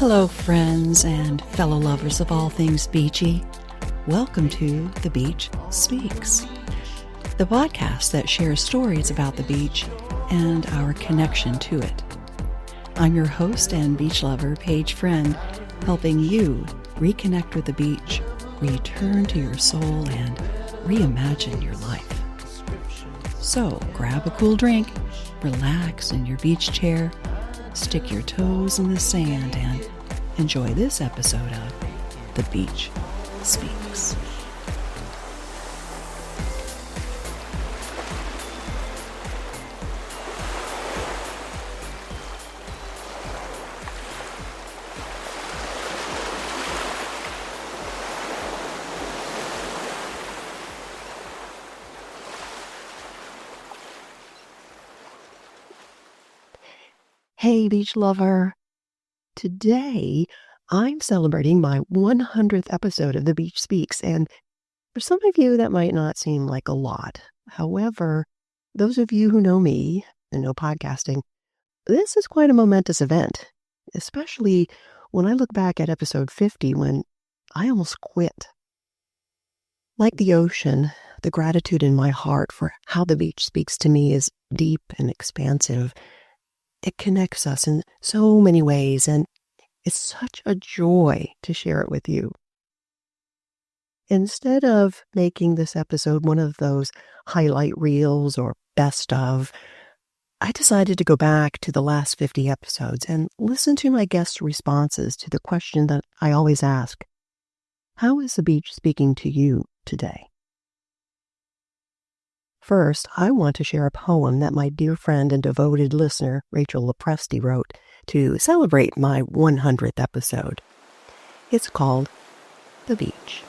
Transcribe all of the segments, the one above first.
Hello, friends and fellow lovers of all things beachy. Welcome to The Beach Speaks, the podcast that shares stories about the beach and our connection to it. I'm your host and beach lover, Paige Friend, helping you reconnect with the beach, return to your soul, and reimagine your life. So grab a cool drink, relax in your beach chair, stick your toes in the sand, and enjoy this episode of The Beach Speaks. Hey, beach lover. Today, I'm celebrating my 100th episode of The Beach Speaks, and for some of you, that might not seem like a lot. However, those of you who know me and know podcasting, this is quite a momentous event, especially when I look back at episode 50 when I almost quit. Like the ocean, the gratitude in my heart for how the beach speaks to me is deep and expansive. It connects us in so many ways, and it's such a joy to share it with you. Instead of making this episode one of those highlight reels or best of, I decided to go back to the last 50 episodes and listen to my guests' responses to the question that I always ask: how is the beach speaking to you today? First, I want to share a poem that my dear friend and devoted listener, Rachel Lepresti, wrote to celebrate my 100th episode. It's called The Beach.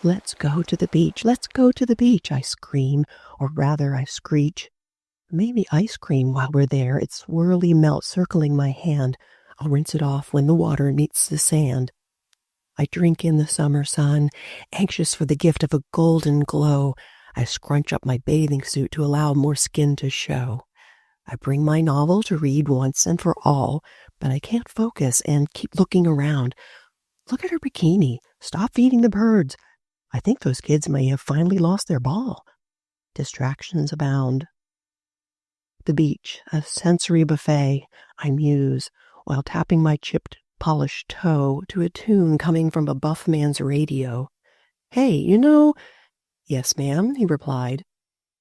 Let's go to the beach, let's go to the beach, I scream, or rather I screech. Maybe ice cream while we're there, its swirly melt circling my hand. I'll rinse it off when the water meets the sand. I drink in the summer sun, anxious for the gift of a golden glow. I scrunch up my bathing suit to allow more skin to show. I bring my novel to read once and for all, but I can't focus and keep looking around. Look at her bikini. Stop feeding the birds. I think those kids may have finally lost their ball. Distractions abound. The beach, a sensory buffet, I muse, while tapping my chipped, polished toe to a tune coming from a buff man's radio. Hey, you know... Yes, ma'am, he replied.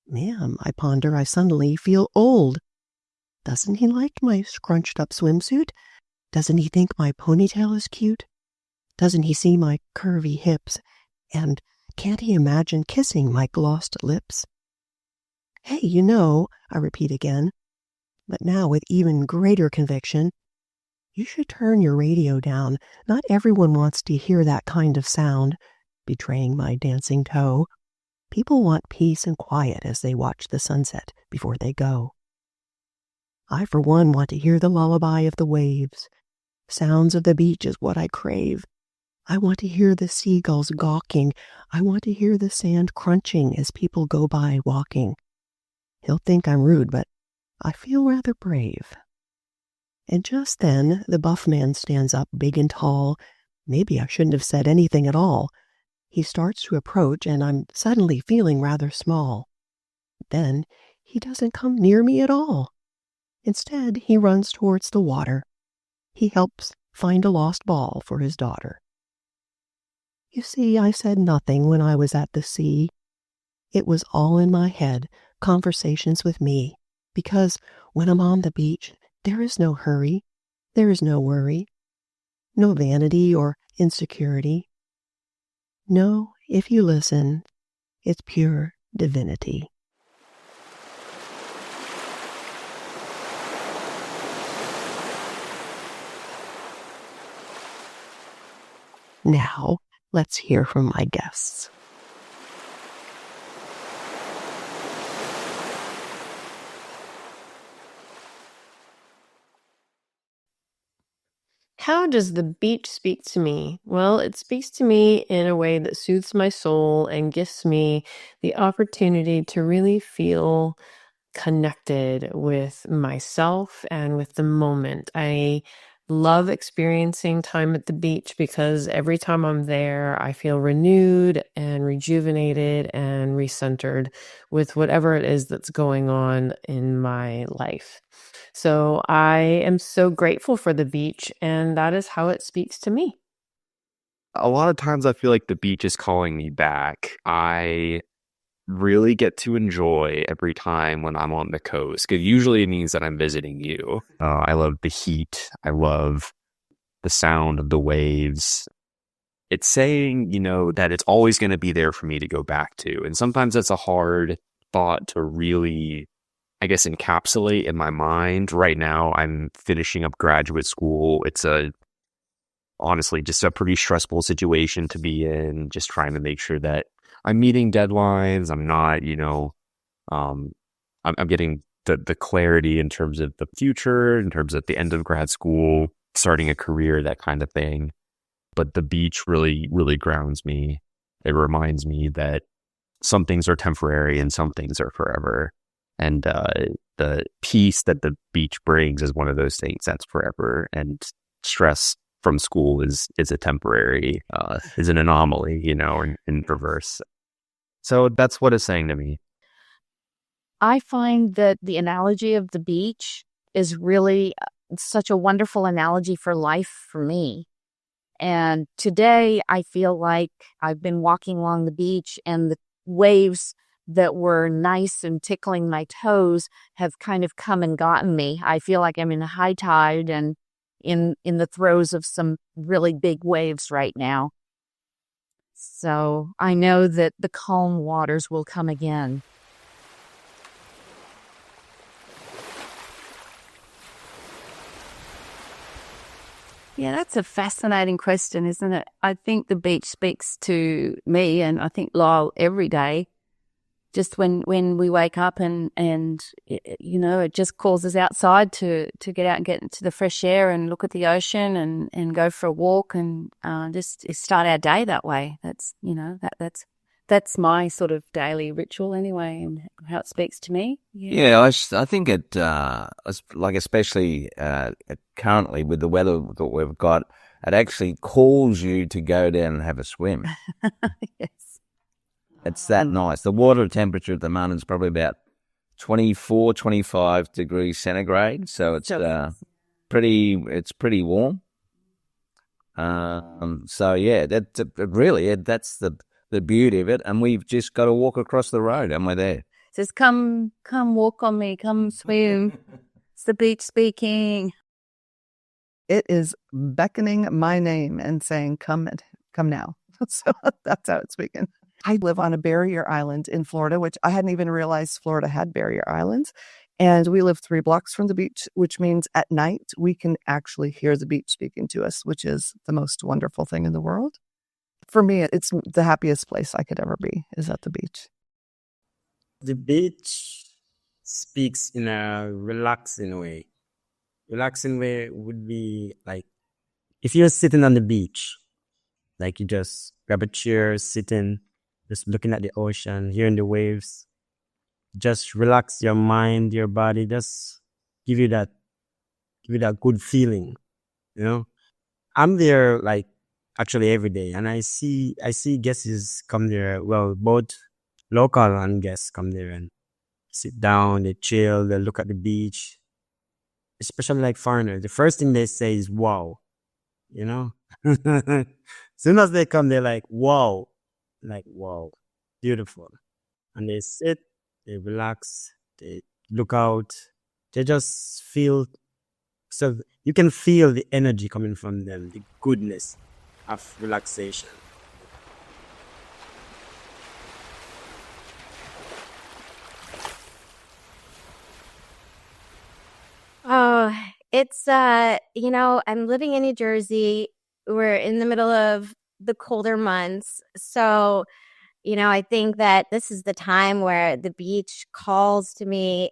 Ma'am, I ponder, I suddenly feel old. Doesn't he like my scrunched-up swimsuit? Doesn't he think my ponytail is cute? Doesn't he see my curvy hips? And can't he imagine kissing my glossed lips? Hey, you know, I repeat again, but now with even greater conviction, you should turn your radio down. Not everyone wants to hear that kind of sound, betraying my dancing toe. People want peace and quiet as they watch the sunset before they go. I, for one, want to hear the lullaby of the waves. Sounds of the beach is what I crave. I want to hear the seagulls gawking. I want to hear the sand crunching as people go by walking. He'll think I'm rude, but I feel rather brave. And just then, the buff man stands up big and tall. Maybe I shouldn't have said anything at all. He starts to approach, and I'm suddenly feeling rather small. Then, he doesn't come near me at all. Instead, he runs towards the water. He helps find a lost ball for his daughter. You see, I said nothing when I was at the sea. It was all in my head, conversations with me, because when I'm on the beach, there is no hurry, there is no worry, no vanity or insecurity. No, if you listen, it's pure divinity. Now, let's hear from my guests. How does the beach speak to me? Well, it speaks to me in a way that soothes my soul and gives me the opportunity to really feel connected with myself and with the moment. I love experiencing time at the beach because every time I'm there, I feel renewed and rejuvenated and recentered with whatever it is that's going on in my life. So I am so grateful for the beach, and that is how it speaks to me. A lot of times I feel like the beach is calling me back. I really get to enjoy every time when I'm on the coast, because usually it means that I'm visiting you. I love the heat. I love the sound of the waves. It's saying, that it's always going to be there for me to go back to. And sometimes that's a hard thought to really, I guess, encapsulate in my mind. Right now, I'm finishing up graduate school. It's honestly just a pretty stressful situation to be in, just trying to make sure that I'm meeting deadlines. I'm not, um, I'm getting the clarity in terms of the future, in terms of the end of grad school, starting a career, that kind of thing. But the beach really, really grounds me. It reminds me that some things are temporary and some things are forever. And the peace that the beach brings is one of those things that's forever. And stress from school is a temporary, is an anomaly, in reverse. So that's what it's saying to me. I find that the analogy of the beach is really such a wonderful analogy for life for me. And today I feel like I've been walking along the beach and the waves that were nice and tickling my toes have kind of come and gotten me. I feel like I'm in a high tide and in the throes of some really big waves right now. So I know that the calm waters will come again. Yeah, that's a fascinating question, isn't it? I think the beach speaks to me, and I think Lyle every day. Just when we wake up and it just calls us outside to get out and get into the fresh air and look at the ocean and go for a walk and just start our day that way. That's my sort of daily ritual anyway, and how it speaks to me. Yeah. Yeah, I think especially currently with the weather that we've got, it actually calls you to go down and have a swim. Yes. It's that nice. The water temperature at the moment is probably about 24, 25 degrees centigrade, so it's pretty warm. So yeah, that's the beauty of it, and we've just got to walk across the road, and we're there. Says, come walk on me, come swim. It's the beach speaking. It is beckoning my name and saying, come now. So that's how it's speaking. I live on a barrier island in Florida, which I hadn't even realized Florida had barrier islands. And we live 3 blocks from the beach, which means at night we can actually hear the beach speaking to us, which is the most wonderful thing in the world. For me, it's the happiest place I could ever be is at the beach. The beach speaks in a relaxing way. Relaxing way would be like if you're sitting on the beach, like you just grab a chair, sitting, just looking at the ocean, hearing the waves, just relax your mind, your body, just give you that good feeling, you know. I'm there like actually every day, and I see guests come there. Well, both local and guests come there and sit down, they chill, they look at the beach. Especially like foreigners, the first thing they say is "wow," you know. Soon as they come, they're like wow, beautiful, and they sit, they relax, they look out, they just feel. So you can feel the energy coming from them, the goodness of relaxation. Oh, it's I'm living in New Jersey. We're in the middle of the colder months. So, I think that this is the time where the beach calls to me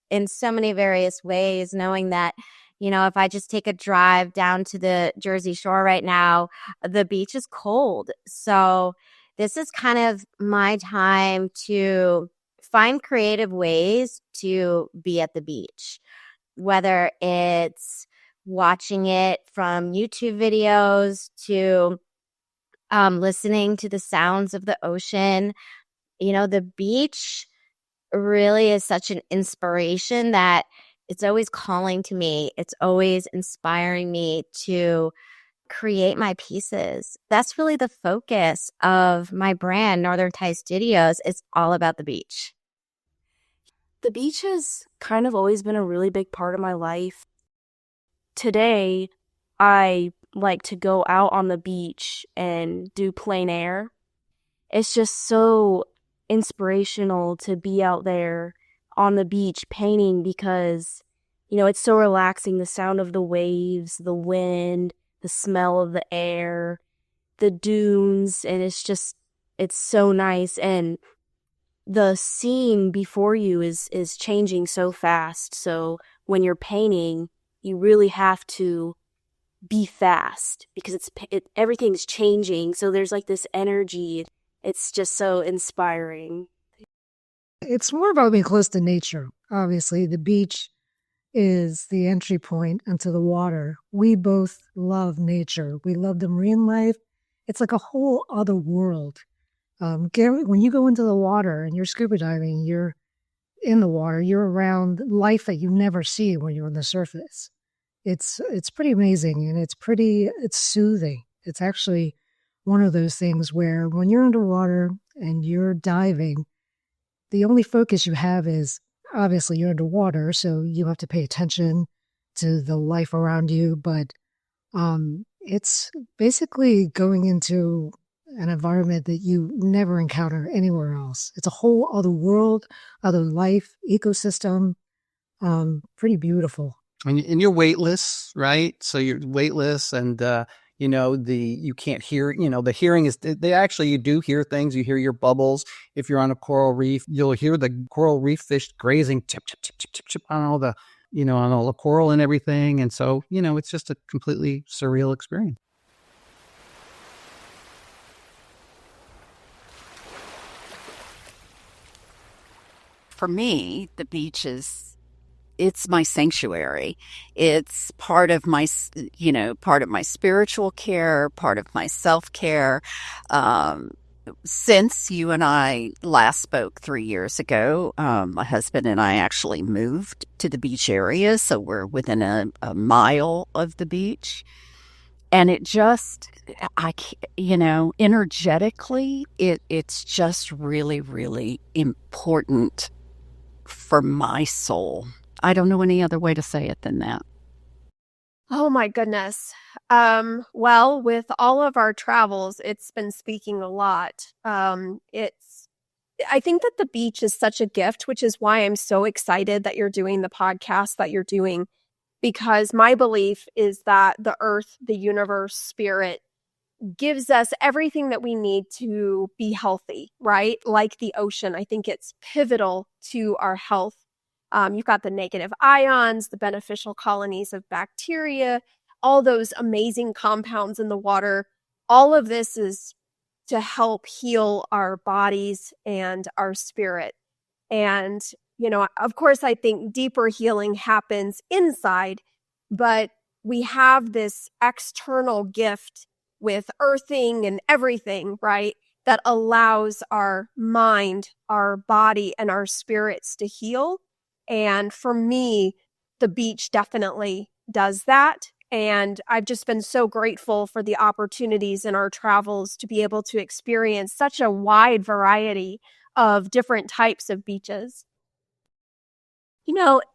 in so many various ways, knowing that, If I just take a drive down to the Jersey Shore right now, the beach is cold. So this is kind of my time to find creative ways to be at the beach, whether it's watching it from YouTube videos to listening to the sounds of the ocean. The beach really is such an inspiration that it's always calling to me. It's always inspiring me to create my pieces. That's really the focus of my brand, Northern Thai Studios. It's all about the beach. The beach has kind of always been a really big part of my life. Today, I like to go out on the beach and do plein air. It's just so inspirational to be out there on the beach painting because, it's so relaxing. The sound of the waves, the wind, the smell of the air, the dunes, and it's so nice. And the scene before you is changing so fast. So when you're painting, you really have to be fast because everything's changing. So there's like this energy. It's just so inspiring. It's more about being close to nature. Obviously, the beach is the entry point into the water. We both love nature. We love the marine life. It's like a whole other world. Gary, when you go into the water and you're scuba diving, you're in the water, you're around life that you never see when you're on the surface. It's pretty amazing, and it's soothing. It's actually one of those things where when you're underwater and you're diving, the only focus you have is obviously you're underwater, so you have to pay attention to the life around you. But it's basically going into an environment that you never encounter anywhere else. It's a whole other world, other life, ecosystem. Pretty beautiful. And you're weightless, right? So you're weightless, and you can't hear. The hearing is you do hear things. You hear your bubbles. If you're on a coral reef, you'll hear the coral reef fish grazing, chip chip chip chip chip chip on all the on all the coral and everything. And so it's just a completely surreal experience. For me, the beach it's my sanctuary. It's part of my spiritual care, part of my self-care. Since you and I last spoke 3 years ago, my husband and I actually moved to the beach area, so we're within a mile of the beach. And it just, energetically, it's just really, really important for my soul. I don't know any other way to say it than that. Oh my goodness. Well, with all of our travels, it's been speaking a lot. I think that the beach is such a gift, which is why I'm so excited that you're doing the podcast that you're doing, because my belief is that the earth, the universe, spirit gives us everything that we need to be healthy, right? Like the ocean. I think it's pivotal to our health. You've got the negative ions, the beneficial colonies of bacteria, all those amazing compounds in the water. All of this is to help heal our bodies and our spirit. And, of course, I think deeper healing happens inside, but we have this external gift with earthing and everything, right? That allows our mind, our body, and our spirits to heal. And for me, the beach definitely does that. And I've just been so grateful for the opportunities in our travels to be able to experience such a wide variety of different types of beaches.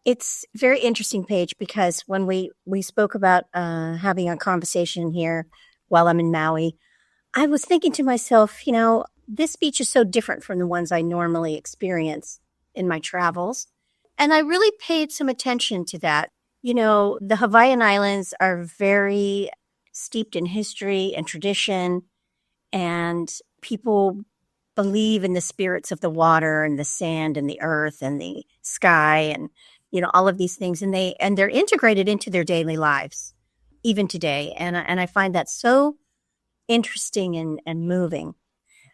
It's very interesting, Paige, because when we spoke about having a conversation here while I'm in Maui, I was thinking to myself, this beach is so different from the ones I normally experience in my travels. And I really paid some attention to that. The Hawaiian Islands are very steeped in history and tradition, and people believe in the spirits of the water and the sand and the earth and the sky. And all of these things, and they're integrated into their daily lives, even today. And I find that so interesting and moving.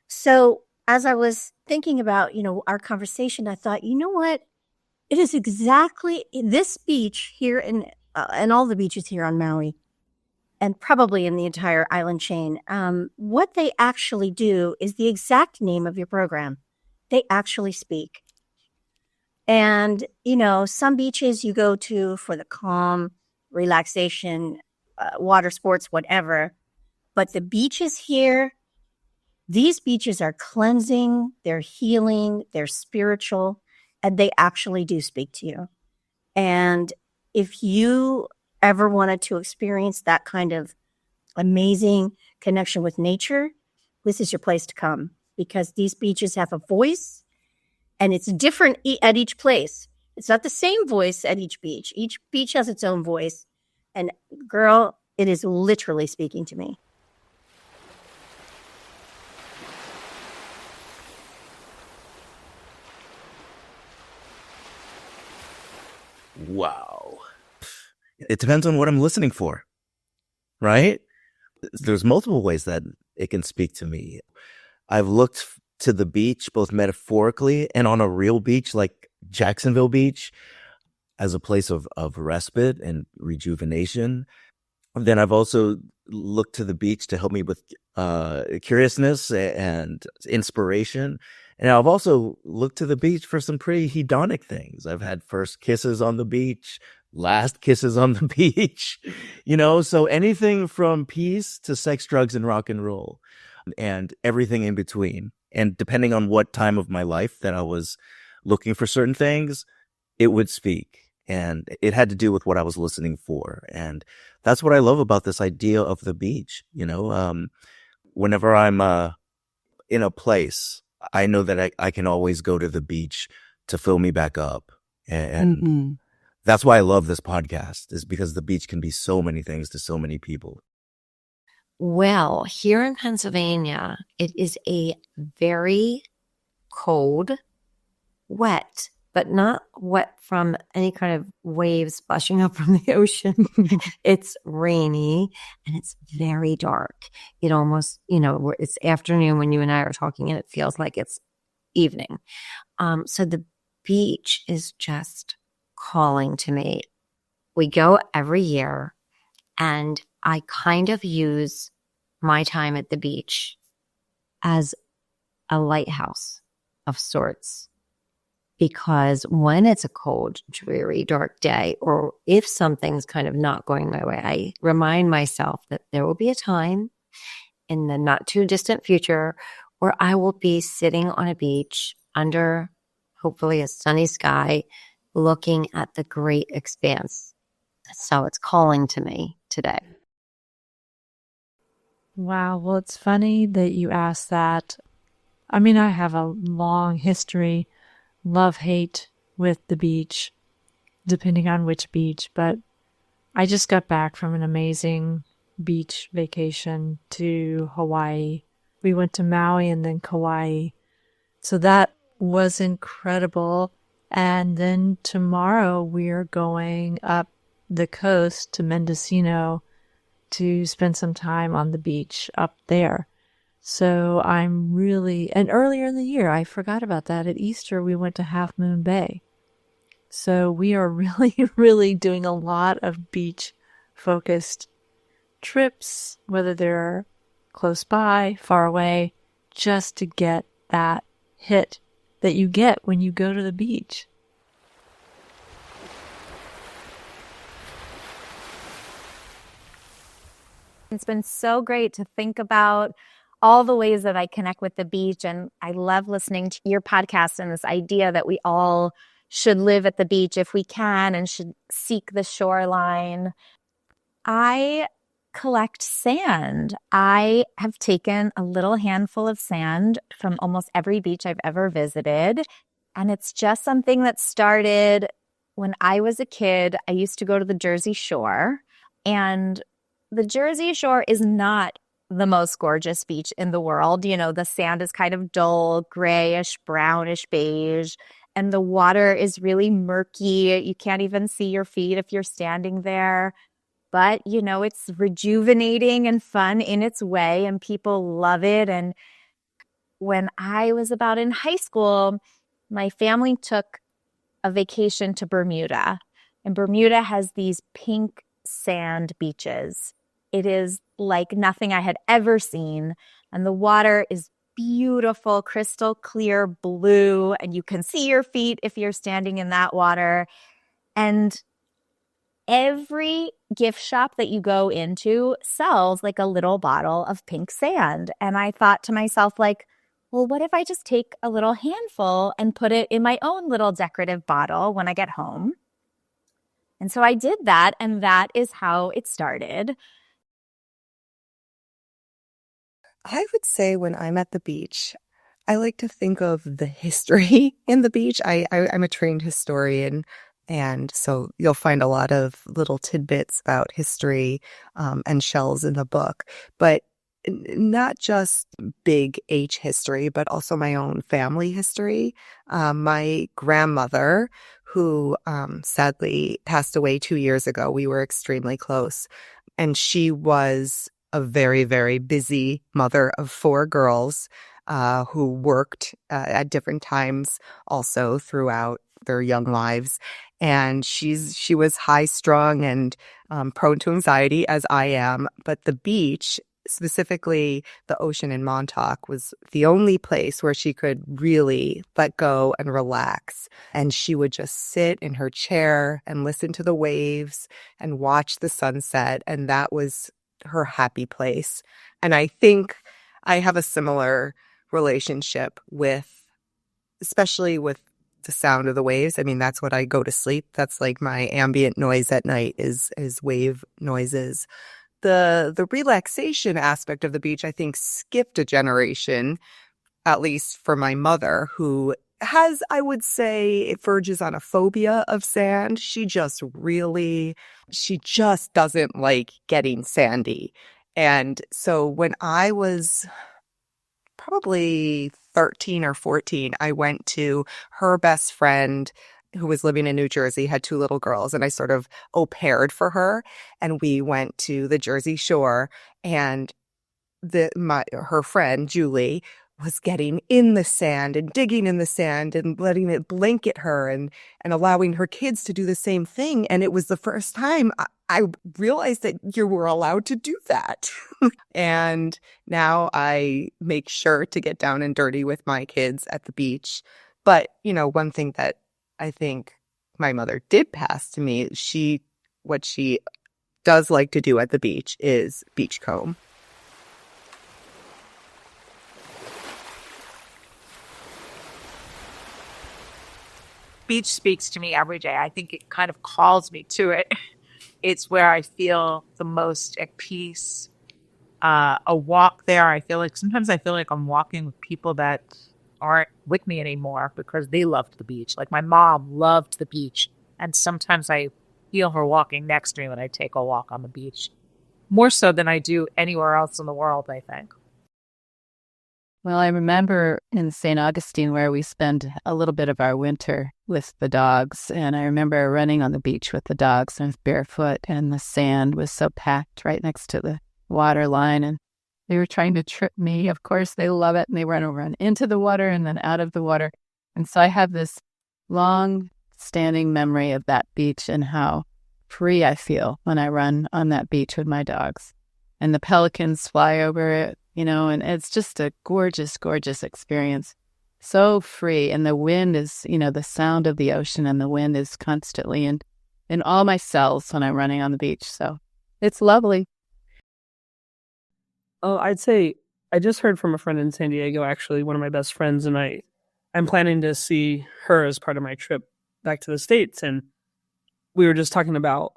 So as I was thinking about, our conversation, I thought, you know what? It is exactly this beach here and all the beaches here on Maui, and probably in the entire island chain. What they actually do is the exact name of your program. They actually speak. And, some beaches you go to for the calm, relaxation, water sports, whatever. But the beaches here, these beaches are cleansing, they're healing, they're spiritual, and they actually do speak to you. And if you ever wanted to experience that kind of amazing connection with nature, this is your place to come, because these beaches have a voice, and it's different at each place. It's not the same voice at each beach. Each beach has its own voice. And girl, it is literally speaking to me. Wow. It depends on what I'm listening for, right? There's multiple ways that it can speak to me. I've looked to the beach, both metaphorically and on a real beach like Jacksonville Beach, as a place of respite and rejuvenation. And then I've also looked to the beach to help me with curiousness and inspiration. And I've also looked to the beach for some pretty hedonic things. I've had first kisses on the beach, last kisses on the beach, so anything from peace to sex, drugs, and rock and roll, and everything in between. And depending on what time of my life that I was looking for certain things, it would speak. And it had to do with what I was listening for. And that's what I love about this idea of the beach. Whenever I'm in a place, I know that I can always go to the beach to fill me back up. And that's why I love this podcast, is because the beach can be so many things to so many people. Well, here in Pennsylvania, it is a very cold, wet, but not wet from any kind of waves splashing up from the ocean. It's rainy and it's very dark. It almost, it's afternoon when you and I are talking, and it feels like it's evening. So the beach is just calling to me. We go every year, and I kind of use my time at the beach as a lighthouse of sorts. Because when it's a cold, dreary, dark day, or if something's kind of not going my way, I remind myself that there will be a time in the not too distant future where I will be sitting on a beach under hopefully a sunny sky, looking at the great expanse. So it's calling to me today. Wow. Well, it's funny that you asked that. I mean, I have a long history, love-hate with the beach, depending on which beach. But I just got back from an amazing beach vacation to Hawaii. We went to Maui and then Kauai. So that was incredible. And then tomorrow we're going up the coast to Mendocino to spend some time on the beach up there. So I'm really, and earlier in the year, I forgot about that. At Easter, we went to Half Moon Bay. So we are really, really doing a lot of beach-focused trips, whether they're close by, far away, just to get that hit that you get when you go to the beach. It's been so great to think about all the ways that I connect with the beach. And I love listening to your podcast and this idea that we all should live at the beach if we can and should seek the shoreline. I collect sand. I have taken a little handful of sand from almost every beach I've ever visited. And it's just something that started when I was a kid. I used to go to the Jersey Shore, and the Jersey Shore is not the most gorgeous beach in the world. You know, the sand is kind of dull, grayish, brownish, beige. and the water is really murky. You can't even see your feet if you're standing there. But, it's rejuvenating and fun in its way, and people love it. And when I was about in high school, my family took a vacation to Bermuda. And Bermuda has these pink sand beaches. It is like nothing I had ever seen. And the water is beautiful, crystal clear blue. And you can see your feet if you're standing in that water. And every gift shop that you go into sells like a little bottle of pink sand. And I thought to myself, like, well, what if I just take a little handful and put it in my own little decorative bottle when I get home? And so I did that, and that is how it started. I would say when I'm at the beach, I like to think of the history in the beach. I'm a trained historian, and so you'll find a lot of little tidbits about history and shells in the book. But not just big H history, but also my own family history. My grandmother, who sadly passed away 2 years ago, we were extremely close. And she was a very, very busy mother of 4 girls who worked at different times also throughout their young lives. And she was high strung and prone to anxiety, as I am. But the beach, specifically the ocean in Montauk, was the only place where she could really let go and relax. And she would just sit in her chair and listen to the waves and watch the sunset. And that was her happy place. And I think I have a similar relationship especially with the sound of the waves. I mean, that's what I go to sleep. That's like my ambient noise at night is wave noises. The relaxation aspect of the beach, I think, skipped a generation, at least for my mother, who has, I would say, it verges on a phobia of sand. She just doesn't like getting sandy. And so when I was probably 13 or 14, I went to her best friend who was living in New Jersey, had 2 little girls, and I sort of au paired for her. And we went to the Jersey Shore, and her friend, Julie, was getting in the sand and digging in the sand and letting it blanket her and allowing her kids to do the same thing. And it was the first time I realized that you were allowed to do that. And now I make sure to get down and dirty with my kids at the beach. But, one thing that I think my mother did pass to me, what she does like to do at the beach is beachcomb. Beach speaks to me every day. I think it kind of calls me to it. It's where I feel the most at peace. A walk there, sometimes I feel like I'm walking with people that aren't with me anymore because they loved the beach. Like my mom loved the beach. And sometimes I feel her walking next to me when I take a walk on the beach. More so than I do anywhere else in the world, I think. Well, I remember in St. Augustine where we spend a little bit of our winter with the dogs. And I remember running on the beach with the dogs. I was barefoot and the sand was so packed right next to the water line. And they were trying to trip me. Of course, they love it. And they run into the water and then out of the water. And so I have this long standing memory of that beach and how free I feel when I run on that beach with my dogs. And the pelicans fly over it. And it's just a gorgeous, gorgeous experience. So free. And the wind is, the sound of the ocean and the wind is constantly in all my cells when I'm running on the beach. So it's lovely. Oh, I'd say I just heard from a friend in San Diego, actually, one of my best friends, and I'm planning to see her as part of my trip back to the States. And we were just talking about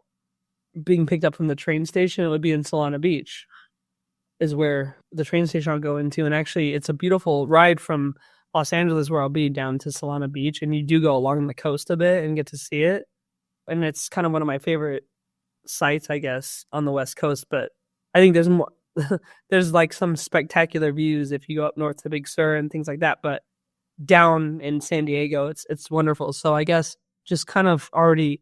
being picked up from the train station. It would be in Solana Beach. Is where the train station I'll go into. And actually, it's a beautiful ride from Los Angeles, where I'll be, down to Solana Beach. And you do go along the coast a bit and get to see it. And it's kind of one of my favorite sites, I guess, on the West Coast. But I think there's more, there's like some spectacular views if you go up north to Big Sur and things like that. But down in San Diego. It's wonderful. So I guess just kind of already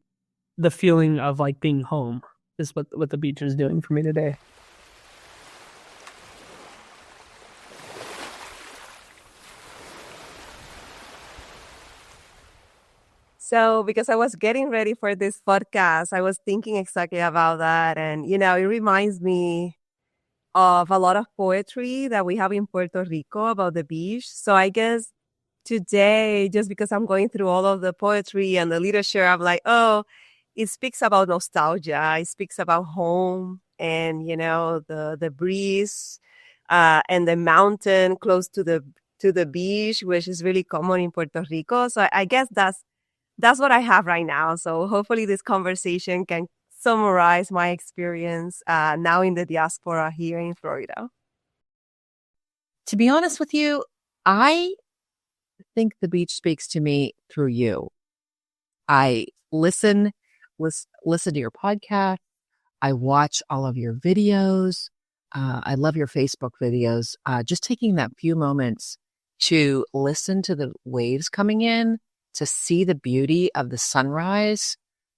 the feeling of like being home is what the beach is doing for me today. So, because I was getting ready for this podcast, I was thinking exactly about that. And, it reminds me of a lot of poetry that we have in Puerto Rico about the beach. So, I guess today, just because I'm going through all of the poetry and the literature, I'm like, oh, it speaks about nostalgia. It speaks about home and, the breeze and the mountain close to the beach, which is really common in Puerto Rico. So, I guess that's what I have right now. So hopefully this conversation can summarize my experience now in the diaspora here in Florida. To be honest with you, I think the beach speaks to me through you. I listen to your podcast. I watch all of your videos. I love your Facebook videos. Just taking that few moments to listen to the waves coming in, to see the beauty of the sunrise,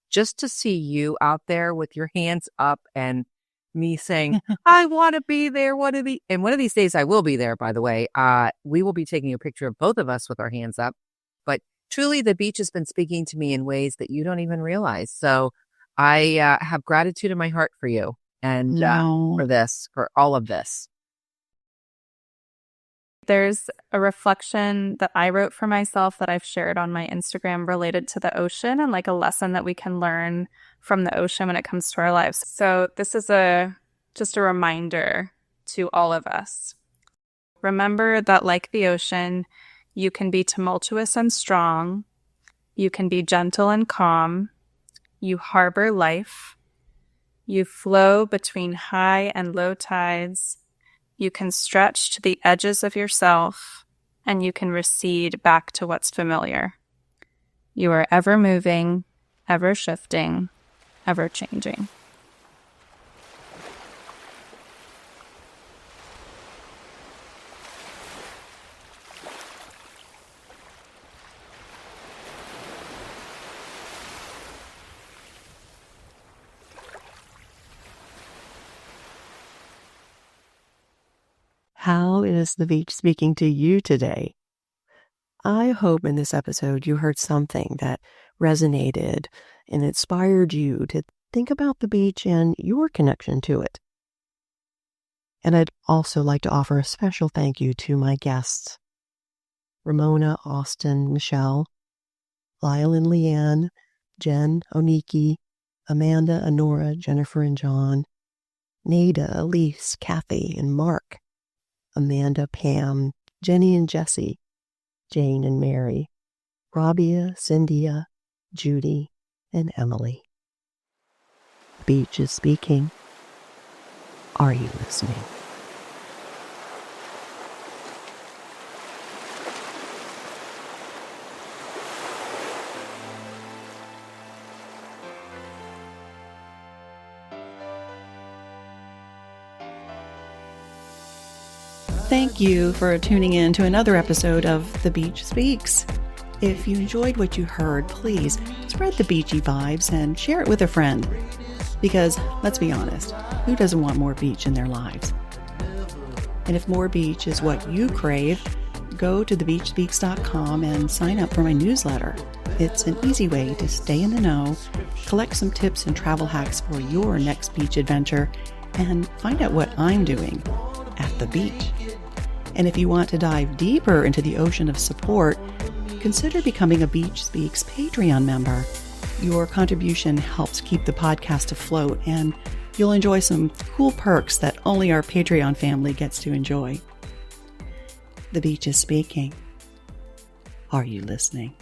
just to see you out there with your hands up and me saying, I want to be there. And one of these days I will be there, by the way. We will be taking a picture of both of us with our hands up. But truly, the beach has been speaking to me in ways that you don't even realize. So I have gratitude in my heart for you and for all of this. There's a reflection that I wrote for myself that I've shared on my Instagram related to the ocean and like a lesson that we can learn from the ocean when it comes to our lives. So this is just a reminder to all of us. Remember that like the ocean, you can be tumultuous and strong. You can be gentle and calm. You harbor life. You flow between high and low tides. You can stretch to the edges of yourself, and you can recede back to what's familiar. You are ever moving, ever shifting, ever changing. How is the beach speaking to you today? I hope in this episode you heard something that resonated and inspired you to think about the beach and your connection to it. And I'd also like to offer a special thank you to my guests, Ramona, Austin, Michelle, Lyle and Leanne, Jen, Oniki, Amanda, Honora, Jennifer and John, Nada, Elise, Kathy, and Mark, Amanda, Pam, Jenny and Jesse, Jane and Mary, Rabia, Cynthia, Judy, and Emily. The beach is speaking. Are you listening? Thank you for tuning in to another episode of The Beach Speaks. If you enjoyed what you heard, please spread the beachy vibes and share it with a friend. Because, let's be honest, who doesn't want more beach in their lives? And if more beach is what you crave, go to thebeachspeaks.com and sign up for my newsletter. It's an easy way to stay in the know, collect some tips and travel hacks for your next beach adventure, and find out what I'm doing at the beach. And if you want to dive deeper into the ocean of support, consider becoming a Beach Speaks Patreon member. Your contribution helps keep the podcast afloat, and you'll enjoy some cool perks that only our Patreon family gets to enjoy. The beach is speaking. Are you listening?